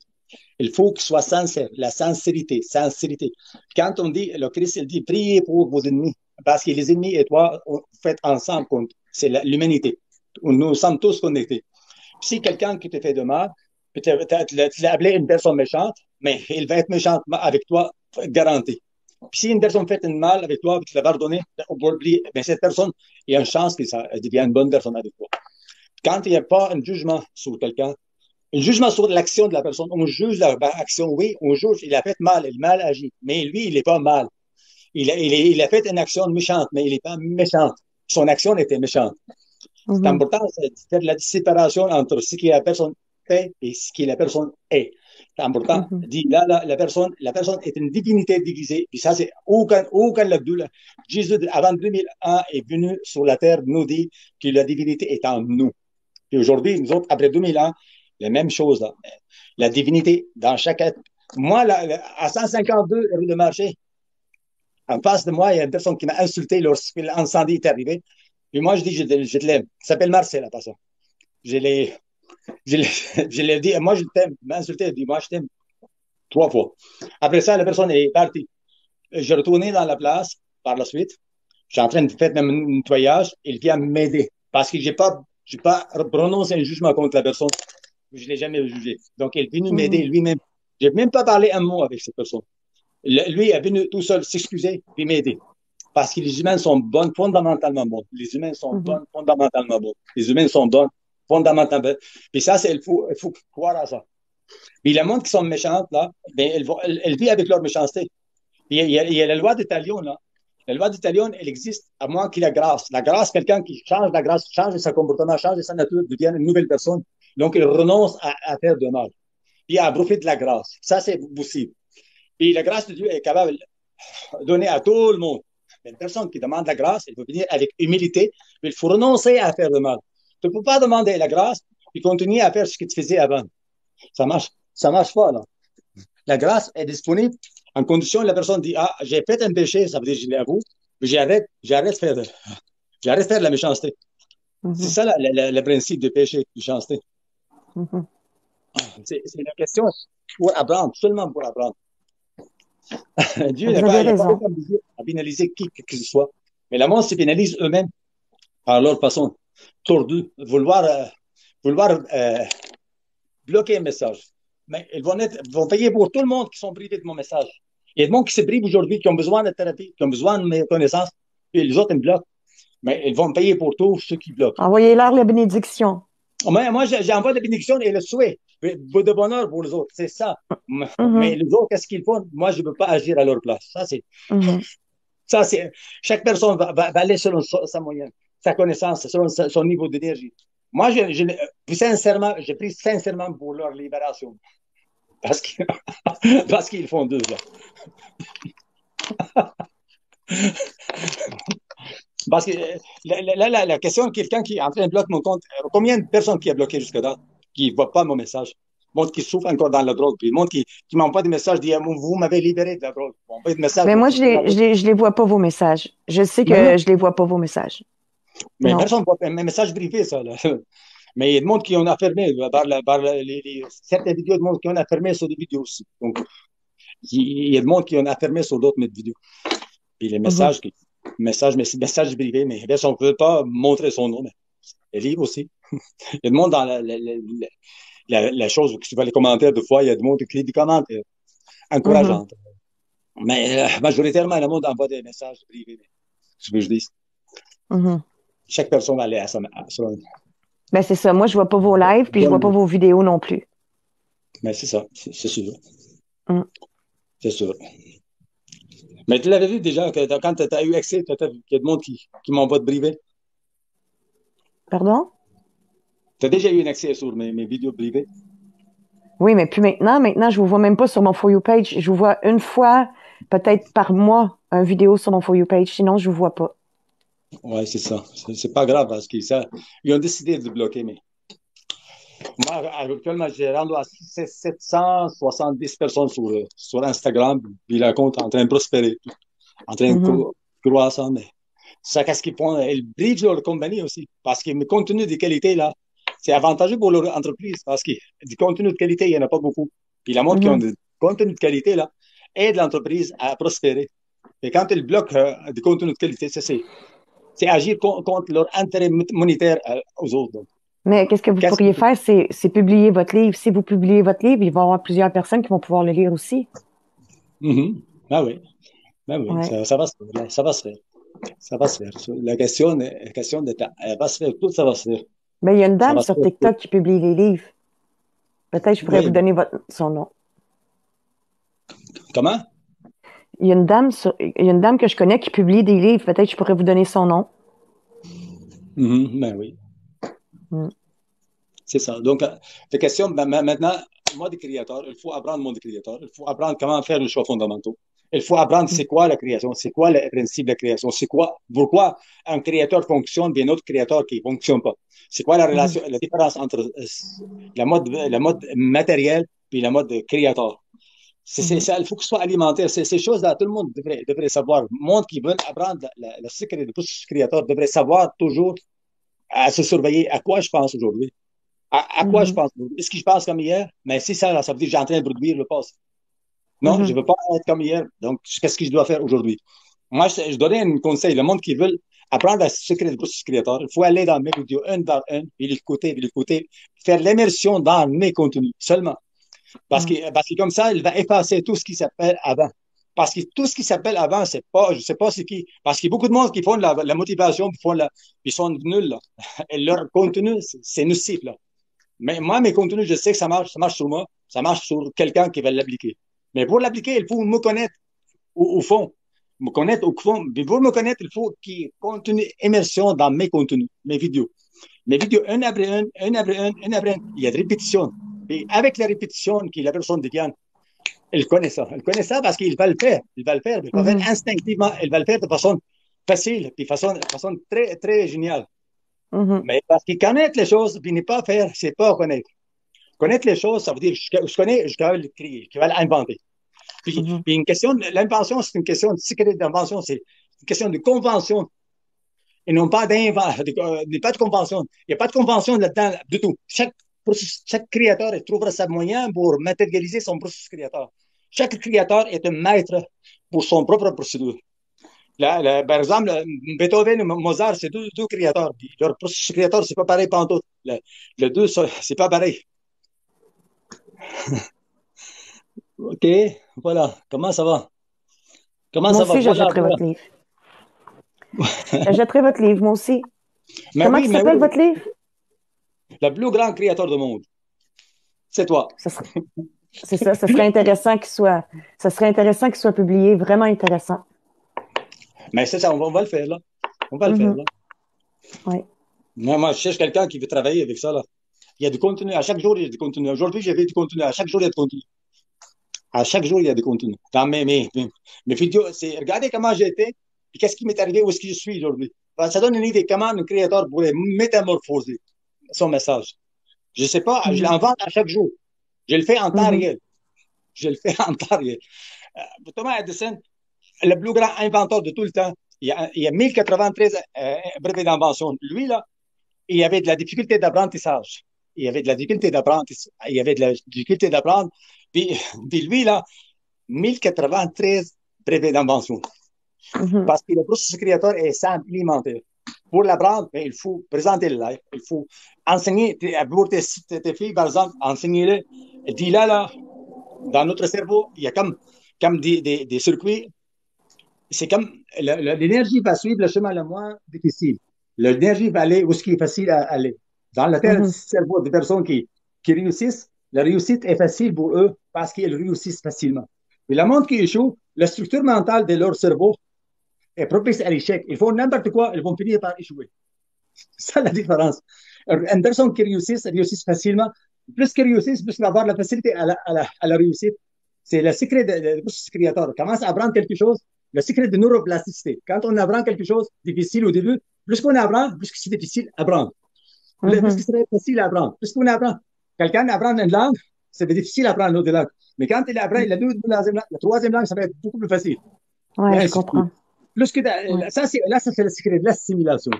Il faut qu'il soit sincère, la sincérité, sincérité. Quand on dit, le Christ, il dit, priez pour vos ennemis, parce que les ennemis et toi, vous faites ensemble, c'est l'humanité. Nous sommes tous connectés. Puis si quelqu'un qui te fait de mal, peut-être tu l'as appelé une personne méchante, mais il va être méchant avec toi, garanti. Puis si une personne fait un mal avec toi, tu l'as pardonné, mais cette personne, il y a une chance qu'elle devienne une bonne personne avec toi. Quand il n'y a pas un jugement sur quelqu'un, un jugement sur l'action de la personne, on juge l'action, oui, on juge, il a fait mal, il a mal agi, mais lui, il n'est pas mal. Il a fait une action méchante, mais il n'est pas méchant. Son action était méchante. C'est Mhm. important de faire la séparation entre ce que la personne fait et ce que la personne est. C'est important. Mhm. Dit, là, la personne est une divinité déguisée. Puis ça, c'est aucun là. Jésus, avant 2001, est venu sur la terre nous dit que la divinité est en nous. Et aujourd'hui, nous autres, après 2000 ans, la même chose. Là. La divinité dans chaque être. Moi, là, à 152 rue de Marché, en face de moi, il y a une personne qui m'a insulté lorsque l'incendie est arrivé. Puis moi, je dis, je te l'aime. Il s'appelle Marcel, la personne. Je l'ai, je l'ai, je l'ai dit, moi, je t'aime. Il m'a insulté, il dit, moi, je t'aime 3 fois. Après ça, la personne est partie. Je retourné dans la place par la suite. Je suis en train de faire un nettoyage. Il vient m'aider parce que j'ai pas prononcé un jugement contre la personne. Je ne l'ai jamais jugé. Donc, il est venu m'aider Mhm. lui-même. Je n'ai même pas parlé un mot avec cette personne. Lui est venu tout seul s'excuser puis m'aider. Parce que les humains sont bonnes, fondamentalement bonnes. Les humains sont Mhm. bonnes, fondamentalement bonnes. Les humains sont bonnes, fondamentalement bonnes. Puis ça, il faut croire à ça. Puis le monde qui sont méchantes, là, ben, elles vivent avec leur méchanceté. Puis il y a la loi d'Italion, là. La loi d'Italion, elle existe à moins qu'il y ait la grâce. La grâce, quelqu'un qui change la grâce, change son comportement, change sa nature, devient une nouvelle personne. Donc, il renonce à faire de mal. Puis à profiter de la grâce. Ça, c'est possible. Puis la grâce de Dieu est capable de donner à tout le monde. Mais une personne qui demande la grâce, elle peut venir avec humilité, mais il faut renoncer à faire le mal. Tu ne peux pas demander la grâce et continuer à faire ce que tu faisais avant. Ça marche pas, là. La grâce est disponible en condition que la personne dit, ah, j'ai fait un péché, ça veut dire que je l'avoue, mais j'arrête de faire de la méchanceté. C'est Mhm. ça le principe du péché, de méchanceté. Mhm. C'est une question pour apprendre, seulement pour apprendre. Dieu Vous n'a avez pas, il a pas raison. besoin de pénaliser qui que ce soit. Mais le monde se pénalise eux-mêmes par leur façon tordue, vouloir bloquer un message. Mais vont payer pour tout le monde qui sont privés de mon message. Il y a des gens qui se privent aujourd'hui, qui ont besoin de thérapie, qui ont besoin de mes connaissances, et les autres, ils me bloquent. Mais ils vont me payer pour tous ceux qui bloquent. Envoyez-leur la bénédiction. Moi j'envoie des bénédictions et le souhait de bonheur pour les autres. C'est ça. Mais Mhm. les autres, qu'est-ce qu'ils font? Moi, je ne peux pas agir à leur place. Mhm. Ça, c'est, chaque personne va aller selon sa moyenne, sa connaissance, selon son niveau d'énergie. Moi, sincèrement, je prie sincèrement pour leur libération. Parce qu'ils parce qu'ils font deux. Là. Parce que la question de quelqu'un qui est en train de bloquer mon compte, combien de personnes qui a bloqué jusque-là, qui ne voient pas mon message, montre qui souffrent encore dans la drogue, puis montre qui m'envoie des messages, disent vous m'avez libéré de la drogue. M'envoie des messages Mais pour moi, continuer à je les vois pas vos messages. Je sais mais non, que je les vois pas vos messages. mais Non. personne ne voit un message privé, ça. Là. Mais il y a des monde qui ont affirmé, certaines vidéos de monde qui ont affirmé sur des vidéos aussi. Donc, il y a des monde qui ont affirmé sur d'autres vidéos. Puis les Mhm. messages, mais c'est messages privés, mais bien, on ne peut pas montrer son nom. Mais les livres aussi. Il y a des monde dans la chose, que tu vois les commentaires, de fois, il y a des monde qui écrit des commentaires Mhm. encourageants. Mais majoritairement, le monde envoie des messages privés. Ce que je dis. Mhm. Chaque personne va aller à son Ben, c'est ça. Moi, je vois pas vos lives, puis je vois pas bonne. vos vidéos non plus. Mais c'est ça, c'est sûr. Mhm. C'est sûr. Mais tu l'avais vu déjà, quand tu as eu accès, tu as vu qu'il y a des monde qui m'envoie de privé. Pardon? Tu as déjà eu un accès sur mes vidéos privées. Oui, mais puis maintenant. Maintenant, je vous vois même pas sur mon For You page. Je vous vois une fois, peut-être par mois, une vidéo sur mon For You page. Sinon, je vous vois pas. Ouais, c'est ça. C'est pas grave parce qu'ils ils ont décidé de bloquer. Mais moi, actuellement, j'ai rendu à 770 personnes sur Instagram. Puis la compte est en train de prospérer, en train de Mhm. croître. Mais ça, qu'est-ce qu'ils font? Ils bridgent leur compagnie aussi. Parce que le contenu de qualité, là, c'est avantageux pour leur entreprise. Parce que du contenu de qualité, il n'y en a pas beaucoup. Puis la montre qui ont Mhm. du contenu de qualité, là, aide l'entreprise à prospérer. Et quand ils bloquent du contenu de qualité, c'est agir contre leur intérêt monétaire aux autres. Donc, Mais qu'est-ce que vous qu'est-ce pourriez que... faire, c'est publier votre livre. Si vous publiez votre livre, il va y avoir plusieurs personnes qui vont pouvoir le lire aussi. Mhm. Ah oui, Ouais. ça va se faire. Ça va se faire. Ça va se faire. La question de temps, elle va se faire. Tout ça va se faire. Ben, il y a une Ça dame va se sur faire. Tout. TikTok qui publie les livres. Peut-être je pourrais vous Oui. donner son nom. Comment? Il y a une dame que je connais qui publie des livres. Peut-être je pourrais vous donner son nom. Mhm. Ben oui. Mm. C'est ça. Donc, la question, maintenant, moi, des créateurs, il faut apprendre le monde des créateurs. Il faut apprendre comment faire les choix fondamentaux. Il faut apprendre Mm. c'est quoi la création, c'est quoi le principe de la création, c'est quoi, pourquoi un créateur fonctionne et un autre créateur qui ne fonctionne pas. C'est quoi la Mhm. relation, la différence entre la mode matériel et la mode créateur. Mhm. Ça, il faut que ce soit alimentaire. Ces choses-là, tout le monde devrait savoir. Le monde qui veut apprendre le secret de processus créateur devrait savoir toujours à se surveiller à quoi je pense aujourd'hui. À quoi je Mhm. pense? Est-ce que je pense comme hier? Mais si ça, ça veut dire que j'ai en train de produire le passé. Non, je Mhm. ne veux pas être comme hier. Donc, qu'est-ce que je dois faire aujourd'hui? Moi, je donnais un conseil. Le monde qui veut apprendre à se créer des processus créateurs, il faut aller dans mes vidéos, un par un, puis l'écouter, faire l'immersion dans mes contenus seulement. Mhm. Parce que comme ça, il va effacer tout ce qui s'appelle avant. Parce que tout ce qui s'appelle avant, c'est pas, je sais pas c'est qui. Parce qu'il y a beaucoup de monde qui font la motivation, ils sont nuls, là. Et leur contenu, c'est nocif, là. Mais moi, mes contenus, je sais que ça marche sur moi, ça marche sur quelqu'un qui va l'appliquer. Mais pour l'appliquer, il faut me connaître au fond. Me connaître au fond. Mais pour me connaître, il faut qu'il y ait contenu, immersion dans mes contenus, mes vidéos. Mes vidéos, un après un, il y a de répétition. Et avec la répétition que la personne devient, elle connaît ça. Elle connaît ça parce qu'il va le faire. Il va le faire. Il va le faire Mhm. instinctivement. Elle va le faire de façon facile, puis façon très, très géniale. Mhm. Mais parce qu'il connaît les choses, puis ne pas faire, c'est pas connaître. Connaître les choses, ça veut dire, je connais, je vais le créer, je vais l'inventer. Mhm. Puis une question, l'invention, c'est une question de secret d'invention, c'est une question de convention et non pas pas de convention. Il n'y a pas de convention là-dedans du tout. Chaque créateur trouvera sa moyen pour matérialiser son processus créateur. Chaque créateur est un maître pour son propre procédure. Par exemple, Beethoven et Mozart, c'est deux créateurs. Puis leur processus créateur, c'est pas pareil pantoute. Le deux, c'est pas pareil. OK, voilà. Comment ça va? Comment Moi ça va? aussi, Voilà, j'achèterai voilà. votre livre. J'achèterai votre livre, moi aussi. Comment il Mais s'appelle, oui, votre livre? le plus grand créateur du monde, c'est toi. Ça serait- C'est ça, ça serait intéressant qu'il soit publié, vraiment intéressant. Mais c'est ça, on va le faire, là. On va le faire, Mhm. là. Oui. Moi, je cherche quelqu'un qui veut travailler avec ça, là. Il y a du contenu. À chaque jour, il y a du contenu. Aujourd'hui, j'ai vu du contenu. À chaque jour, il y a du contenu. À chaque jour, il y a du contenu. Dans mes vidéos, c'est regardez comment j'ai été, et qu'est-ce qui m'est arrivé, où est-ce que je suis aujourd'hui. Ça donne une idée comment un créateur pourrait métamorphoser son message. Je ne sais pas, je Mhm. l'invente à chaque jour. Je le fais en temps Mhm. réel. Je le fais en temps réel. Thomas Edison, le plus grand inventeur de tout le temps, il y a 1093 brevets d'invention. Lui, là, il y avait de la difficulté d'apprentissage. Il y avait de la difficulté d'apprentissage. Il y avait de la difficulté d'apprendre. Puis, puis lui, là, 1093 brevets d'invention. Mhm. Parce que le processus créateur est simple, élémentaire. Pour l'apprendre, ben, il faut présenter le live. Il faut enseigner pour tes filles, par exemple, enseigner-les. Dis-là, là, dans notre cerveau, il y a comme des circuits. C'est comme l'énergie va suivre le chemin le moins difficile. L'énergie va aller où ce qui est facile à aller. Dans le Mhm. cerveau des personnes qui réussissent, la réussite est facile pour eux parce qu'ils réussissent facilement. Mais le monde qui échoue, la structure mentale de leur cerveau est propice à l'échec. Ils font n'importe quoi, ils vont finir par échouer. C'est ça la différence. Une personne qui réussit facilement. Plus qu'ils réussissent, plus qu'ils vont avoir la facilité à la réussite. C'est le secret de processus créateur. On commence à apprendre quelque chose, le secret de neuroplasticité. Quand on apprend quelque chose difficile au début, plus qu'on apprend, plus que c'est difficile à apprendre. Plus que Mhm. c'est facile à apprendre. Plus qu'on apprend. Quelqu'un apprend une langue, c'est difficile à apprendre l'autre langue. Mais quand il apprend la troisième langue, ça va être beaucoup plus facile. Et Ouais, je ainsi de suite. comprends. Plus que, Ouais. ça, c'est le secret de l'assimilation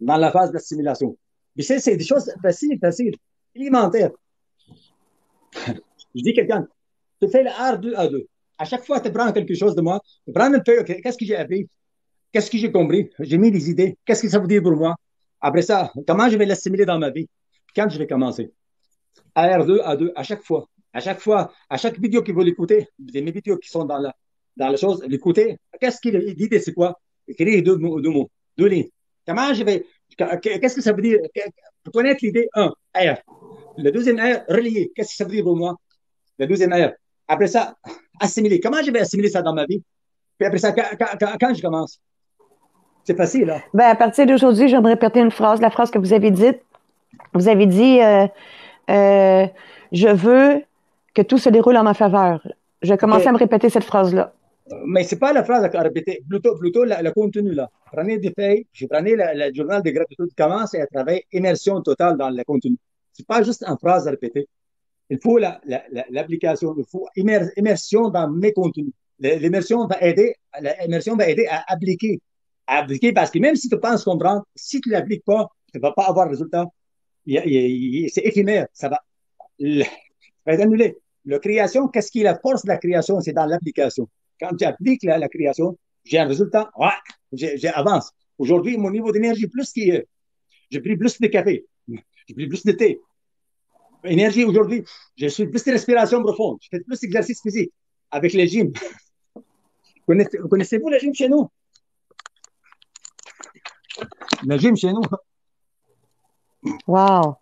dans la phase d'assimilation. Mais c'est des choses faciles, élémentaires. Je dis quelqu'un, tu fais le R2 à 2. À chaque fois, tu prends quelque chose de moi, tu prends un peu, okay, qu'est-ce que j'ai appris? Qu'est-ce que j'ai compris? J'ai mis des idées. Qu'est-ce que ça veut dire pour moi? Après ça, comment je vais l'assimiler dans ma vie? Quand je vais commencer? À R2 à 2, à chaque fois. À chaque fois, à chaque vidéo que vous l'écoutez, mes vidéos qui sont dans la chose, l'écoutez. Qu'est-ce qu'il dit? L'idée, c'est quoi? Écrire deux mots, deux lignes. Comment je vais. Qu'est-ce que ça veut dire? Pour connaître l'idée, un, R. Le deuxième R, relier. Qu'est-ce que ça veut dire pour moi? Le deuxième R. Après ça, assimiler. Comment je vais assimiler ça dans ma vie? Puis après ça, quand je commence? C'est facile, là. Ben, à partir d'aujourd'hui, je vais me répéter une phrase, la phrase que vous avez dite. Vous avez dit, euh, je veux que tout se déroule en ma faveur. Je vais commencer OK. à me répéter cette phrase-là. Mais c'est pas la phrase à répéter, plutôt le contenu, là. Prenez des feuilles, je prenais le journal de gratitude, commence à travailler immersion totale dans le contenu. C'est pas juste une phrase à répéter. Il faut l'application, il faut immersion dans mes contenus. L'immersion va aider à appliquer parce que même si tu penses comprendre, si tu l'appliques pas, tu ne vas pas avoir de résultat. C'est éphémère, ça va être annulé. La création, qu'est-ce qui est la force de la création? C'est dans l'application. Quand j'applique la création, j'ai un résultat, ouais, j'avance. Aujourd'hui, mon niveau d'énergie plus qu'hier. J'ai pris plus de café, j'ai pris plus de thé, énergie aujourd'hui. Je suis plus de respiration profonde. Je fais plus d'exercice physique avec les gyms. Connaissez-vous le gym chez nous? Le gym chez nous. Wow.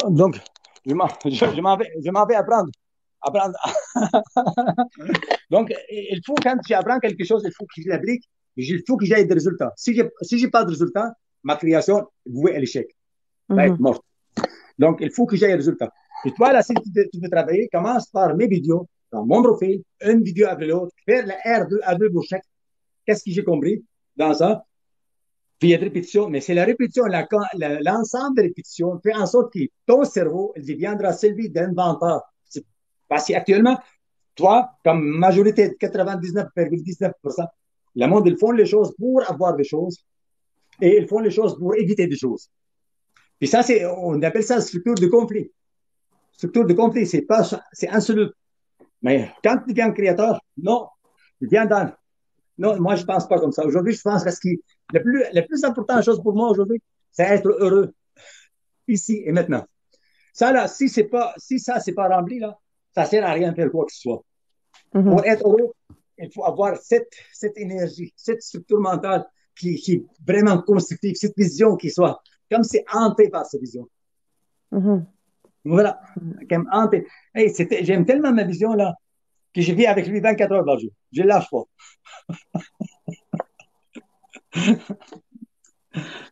Donc, je m'en vais apprendre. Donc, il faut, quand j'apprends quelque chose, il faut que je l'applique. Il faut que j'aie des résultats. Si j'ai pas de résultats, ma création est vouée à l'échec. Va être Mhm. morte. Donc, il faut que j'aie des résultats. Et toi, là, si tu veux travailler, commence par mes vidéos dans mon profil, une vidéo après l'autre, faire le R2 à 2 pour chaque. qu'est-ce que j'ai compris dans ça? Puis il y a de répétition, mais c'est la répétition, l'ensemble des répétitions fait en sorte que ton cerveau il deviendra celui d'inventeur. Parce qu'actuellement, toi, comme majorité de 99,19%, le monde, ils font les choses pour avoir des choses et ils font les choses pour éviter des choses. Puis ça, on appelle ça structure de conflit. Structure de conflit, c'est insoluble. Mais quand tu deviens créateur, non, tu viens dans. Non, moi, je ne pense pas comme ça. Aujourd'hui, je pense que la plus importante chose pour moi aujourd'hui, c'est être heureux ici et maintenant. Ça, là, si ça, c'est pas rempli, là, ça sert à rien de faire quoi que ce soit. Pour être heureux, il faut avoir cette énergie, cette structure mentale qui est vraiment constructive, cette vision qui soit comme c'est hanté par cette vision. Voilà, comme hanté. Hey, j'aime tellement ma vision là que je vis avec lui 24 heures par jour. Je ne lâche pas.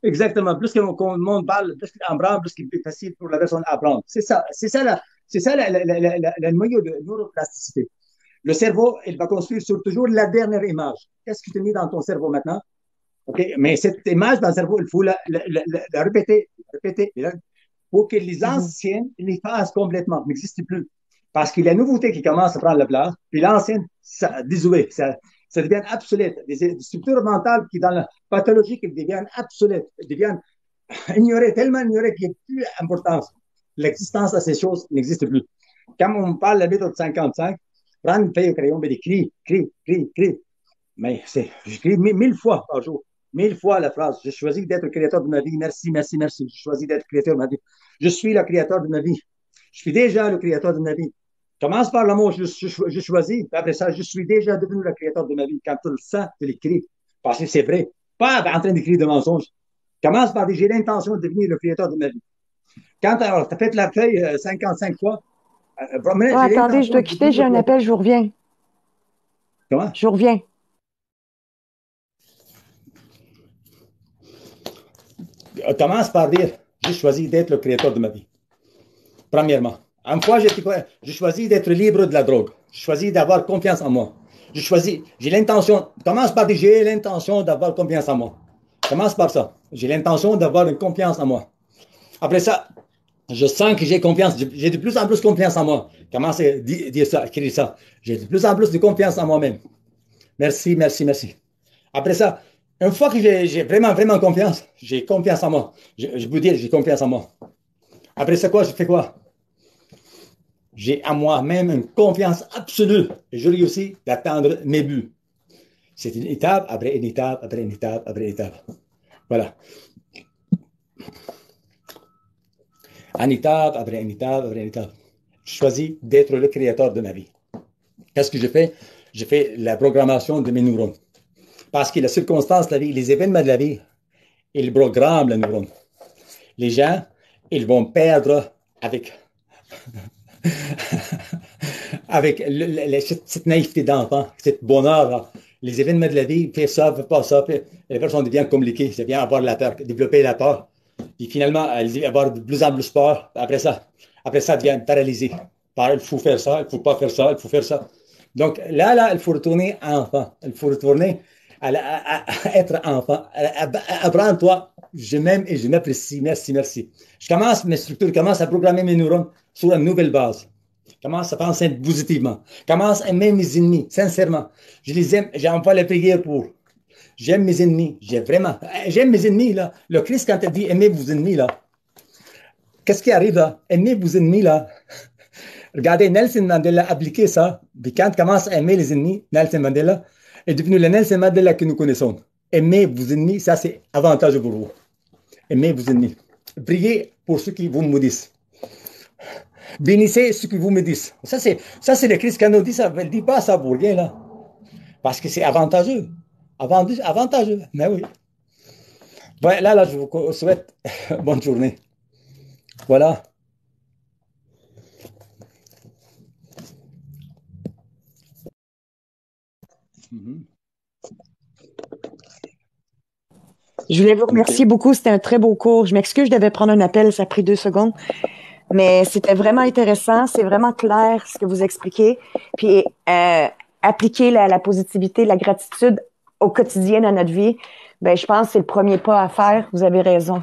Exactement. Plus que le monde parle, plus qu'il apprend, plus qu'il est facile pour la personne à apprendre. C'est ça le noyau de neuroplasticité. Le cerveau, il va construire sur toujours la dernière image. Qu'est-ce que tu mets dans ton cerveau maintenant? OK? Mais cette image dans le cerveau, il faut la répéter, répéter, pour que les anciennes les fassent complètement, n'existent plus. Parce qu'il y a la nouveauté qui commence à prendre la place, puis l'ancienne, ça désuet, ça devient obsolète. Des structures mentales qui, dans la pathologie, qui deviennent obsolètes, deviennent ignorées, tellement ignorées qu'il n'y a plus d'importance. L'existence de ces choses n'existe plus. Quand on parle de la méthode 55, prendre une feuille au crayon, mais écrit, écrit. Mais j'écris 1000 fois par jour. 1000 fois la phrase. Je choisis d'être le créateur de ma vie. Merci, merci, merci. Je choisis d'être le créateur de ma vie. Je suis le créateur de ma vie. Je suis déjà le créateur de ma vie. Commence par le mot je choisis. Après ça, je suis déjà devenu le créateur de ma vie. Quand tu le sens, tu l'écris. Parce que c'est vrai. Pas en train d'écrire des mensonges. Commence par dire j'ai l'intention de devenir le créateur de ma vie. Quand tu as fait la feuille 55 fois, attendez, je dois quitter, j'ai un appel, je vous reviens. Comment? Je vous reviens. Commence par dire j'ai choisi d'être le créateur de ma vie. Premièrement. Une fois, j'ai choisi d'être libre de la drogue. J'ai choisi d'avoir confiance en moi. J'ai l'intention. Commence par dire j'ai l'intention d'avoir confiance en moi. Commence par ça. J'ai l'intention d'avoir une confiance en moi. Après ça, je sens que j'ai confiance. J'ai de plus en plus confiance en moi. Commence à dire ça, écrire ça. J'ai de plus en plus de confiance en moi-même. Merci, merci, merci. Après ça, une fois que j'ai vraiment, vraiment confiance, j'ai confiance en moi. Je peux dire, j'ai confiance en moi. Après ça, je fais quoi? J'ai à moi-même une confiance absolue et je réussis d'atteindre mes buts. C'est une étape après une étape, après une étape, après une étape. Voilà. Une étape après une étape, après une étape. Je choisis d'être le créateur de ma vie. Qu'est-ce que je fais? Je fais la programmation de mes neurones. Parce que les circonstances de la vie, les événements de la vie, ils programment les neurones. Les gens, ils vont perdre avec cette naïveté d'enfant, cette bonheur. Là. Les événements de la vie, fais ça, fais pas ça. Puis les personnes deviennent compliquées, ça vient avoir la peur, développer la peur. Puis finalement, elles vont avoir de plus en plus peur. Après ça, elles deviennent paralysées. Il faut faire ça, il ne faut pas faire ça, il faut faire ça. Donc là, il faut retourner enfant. Il faut retourner à être enfant. Apprends-toi, je m'aime et je m'apprécie. Merci, merci. Mes structures commencent à programmer mes neurones sur une nouvelle base. Commence à penser positivement. Commence à aimer mes ennemis, sincèrement. Je les aime, j'envoie les prières pour. J'aime mes ennemis, j'aime mes ennemis, là. Le Christ, quand il dit aimez vos ennemis, là, qu'est-ce qui arrive, là? Aimez vos ennemis, là. Regardez, Nelson Mandela a appliqué ça. Puis quand il commence à aimer les ennemis, Nelson Mandela est devenu le Nelson Mandela que nous connaissons. Aimez vos ennemis, ça c'est avantageux pour vous. Aimez vos ennemis. Priez pour ceux qui vous maudissent. Bénissez ceux qui vous maudissent. Ça c'est le Christ qui nous dit ça. Ne dit pas ça pour rien, là. Parce que c'est avantageux. Avantageux, mais oui. Voilà, là, je vous souhaite bonne journée. Voilà. Je voulais vous remercier beaucoup. C'était un très beau cours. Je m'excuse, je devais prendre un appel. Ça a pris 2 secondes. Mais c'était vraiment intéressant. C'est vraiment clair ce que vous expliquez. Puis, appliquer la positivité, la gratitude au quotidien dans notre vie, ben, je pense que c'est le premier pas à faire. Vous avez raison.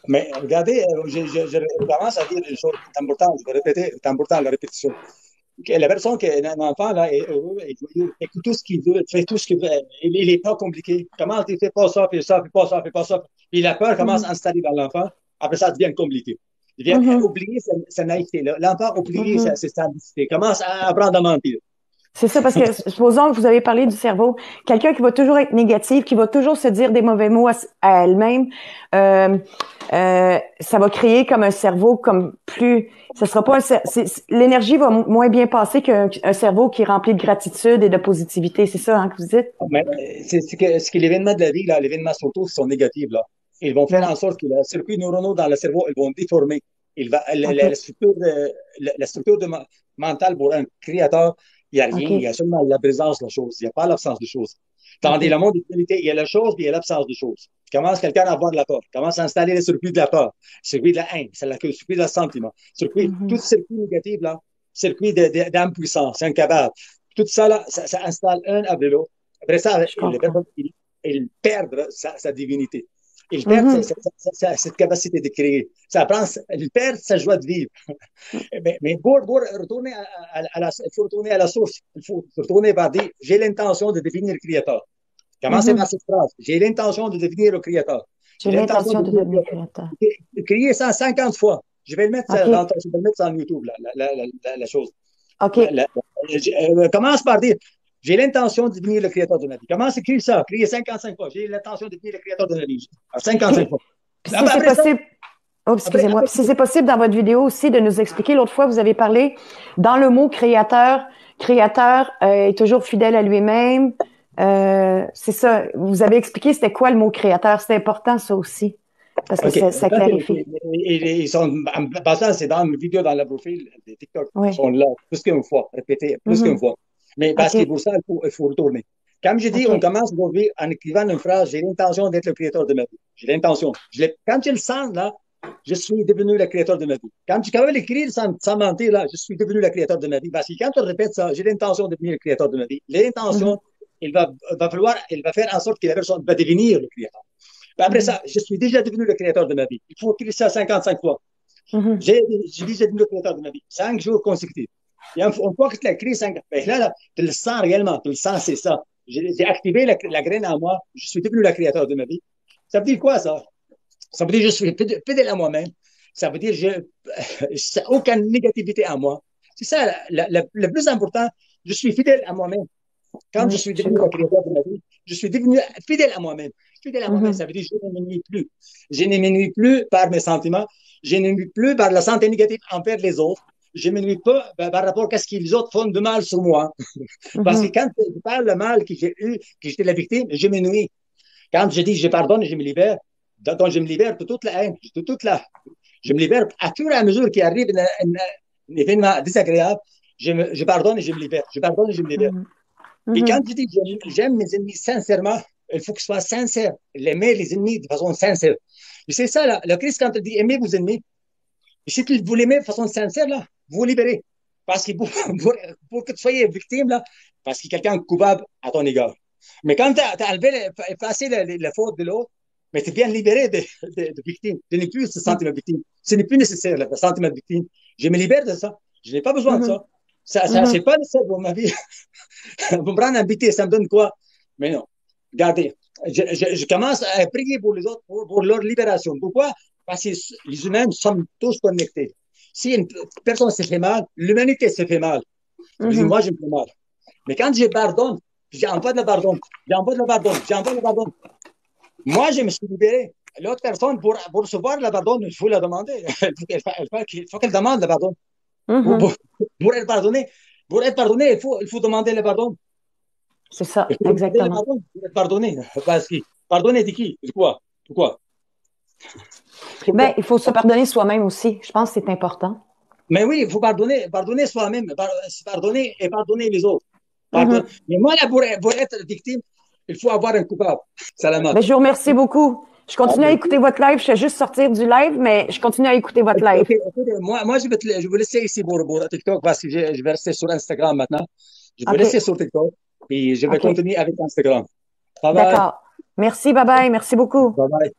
Mais regardez, je commence à dire une chose, c'est important, je vais répéter, c'est important la répétition. La personne qui est un enfant là, est heureux, est joyeux, fait tout ce qu'il veut, fait tout ce qu'il veut. Il n'est pas compliqué. Comment il fait pas ça, puis ça, puis pas ça, puis pas ça. Puis la peur commence à Mhm. s'installer dans l'enfant. Après ça devient compliqué. Il vient Mhm. oublier sa naïveté. L'enfant oublie Mhm. sa simplicité. Commence à apprendre à mentir. C'est ça, parce que supposons que vous avez parlé du cerveau, quelqu'un qui va toujours être négatif, qui va toujours se dire des mauvais mots à elle-même, euh, ça va créer comme un cerveau comme plus, ça sera pas l'énergie va moins bien passer qu'un cerveau qui est rempli de gratitude et de positivité. C'est ça, hein, que vous dites? Mais ce que l'événement de la vie, là, l'événement surtout, sont négatifs. Là. Ils vont faire Ouais. en sorte que les circuits neuronaux dans le cerveau, ils vont déformer. La OK. structure, la structure mentale pour un créateur, il n'y a rien. Il y OK. a seulement la présence de la chose. Il n'y a pas l'absence de choses. Dans le OK. monde de l'utilité, il y a la chose et il y a l'absence de choses. Commence quelqu'un à avoir de la peur. Commence à installer le circuit de la peur, le circuit de la haine, c'est le circuit de l'assentiment, tout Mhm. circuit négatif, là, circuit d'impuissance, incapable. Tout ça, là, ça installe un après l'autre. Après ça, Je les comprends. personnes, ils perdent sa divinité. Ils perdent Mhm. cette capacité de créer. Ils perdent sa joie de vivre. Mais pour retourner il faut retourner à la source. Il faut retourner par dire, j'ai l'intention de devenir le créateur. Commencez par Mhm. cette phrase. J'ai l'intention de devenir le créateur. J'ai J'ai l'intention de l'intention de devenir le devenir créateur. créateur. Crier ça 50 fois. OK. Je vais le mettre sur YouTube, la chose. La- OK. la- commence par dire, j'ai l'intention de devenir le créateur de ma vie. Commence à écrire ça. Crier 55 fois. J'ai l'intention de devenir le créateur de ma vie. 55 Puis, fois. puis si c'est Après ça, possible, oh, excusez-moi. après Puis si c'est possible dans votre vidéo aussi de nous expliquer, l'autre fois, vous avez parlé dans le mot créateur, créateur est toujours fidèle à lui-même. C'est ça. Vous avez expliqué c'était quoi le mot créateur. C'est important, ça aussi, parce que OK. ça clarifie. Ils sont, en passant, c'est dans mes vidéos dans le profil des TikTok. Ils Oui. sont là plus qu'une fois, répétés plus qu'une Mhm. fois. Mais parce que OK. pour ça, il faut retourner. Comme je dis, on OK. commence aujourd'hui en écrivant une phrase, j'ai l'intention d'être le créateur de ma vie. J'ai l'intention. Quand tu le sens, là, je suis devenu le créateur de ma vie. Quand tu es capable d'écrire sans mentir, là, je suis devenu le créateur de ma vie. Parce que quand tu répètes ça, j'ai l'intention de devenir le créateur de ma vie. Mhm. L'intention, il va faire en sorte que la personne va devenir le créateur. Après Mhm. ça, je suis déjà devenu le créateur de ma vie. Il faut écrire ça 55 fois. Mhm. J'ai déjà devenu le créateur de ma vie. 5 jours consécutifs. Et une fois que tu l'as écrit, là, tu le sens réellement. Tu le sens, c'est ça. J'ai activé la graine en moi. Je suis devenu le créateur de ma vie. Ça veut dire quoi, ça? Ça veut dire que je suis fidèle à moi-même. Ça veut dire que je n'ai aucune négativité en moi. C'est ça le plus important. Je suis fidèle à moi-même. Quand je Oui, suis je devenu le comprends. créateur de ma vie, je suis devenu fidèle à moi-même. Fidèle à moi-même, Mhm. ça veut dire que je ne m'ennuie plus. Je ne m'ennuie plus par mes sentiments. Je ne m'ennuie plus par la santé négative envers les autres. Je ne m'ennuie pas par rapport à ce que les autres font de mal sur moi. Parce que Mhm. quand je parle le mal que j'ai eu, que j'étais la victime, je m'ennuie. Quand je dis je pardonne, je me libère. Donc, je me libère de toute la haine, de toute la. Je me libère à fur et à mesure qu'il arrive un événement désagréable. Je pardonne et je me libère. Je pardonne et je me libère. Mhm. Et quand Mhm. je dis que j'aime mes ennemis sincèrement, il faut qu'ils soient sincères. Aimer les ennemis de façon sincère. Et c'est ça, là. Le Christ, quand il dit aimez vos ennemis, et si tu vous l'aimez de façon sincère, là, vous vous libérez. Parce que pour que tu sois victime, là, parce qu'il y a quelqu'un coupable à ton égard. Mais quand tu as enlevé, effacé la faute de l'autre, mais tu viens libérer de victime. Tu n'es plus ce sentiment de victime. Ce n'est plus nécessaire, le sentiment de victime. Je me libère de ça. Je n'ai pas besoin de Mhm. ça. Ça c'est Mhm. pas nécessaire pour ma vie. Vous me prendre invité, ça me donne quoi? Mais non. Regardez, je commence à prier pour les autres, pour leur libération. Pourquoi? Parce que les humains sommes tous connectés. Si une personne se fait mal, l'humanité se fait mal. Ça veut dire, Mhm. moi, je me fais mal. Mais quand je pardonne, j'envoie de la pardon, j'envoie de la pardon, j'envoie de la pardon. Moi, je me suis libéré. L'autre personne, pour recevoir la pardon, il faut la demander. Il faut qu'elle demande la pardon. Pour, Mhm. pour, pour être pardonné, il faut demander le pardon. C'est Il ça, faut demander le exactement. pardon pour être pardonné. Parce que pardonner de qui? De quoi? Pourquoi? Ben, Pourquoi? il faut se pardonner soi-même aussi. Je pense que c'est important. Mais oui, il faut pardonner soi-même, pardonner et pardonner les autres. Mhm. Mais moi, là, pour être victime, il faut avoir un coupable. Salamat. Ben, je vous remercie beaucoup. Je Ah, continue à ben, écouter votre live. Je vais juste sortir du live, mais je continue à écouter votre live. moi je vais laisser ici pour TikTok parce que je vais rester sur Instagram maintenant. Je vais OK. laisser sur TikTok et je vais OK. continuer avec Instagram. Travail. D'accord. Merci, bye bye. Merci beaucoup. Bye bye.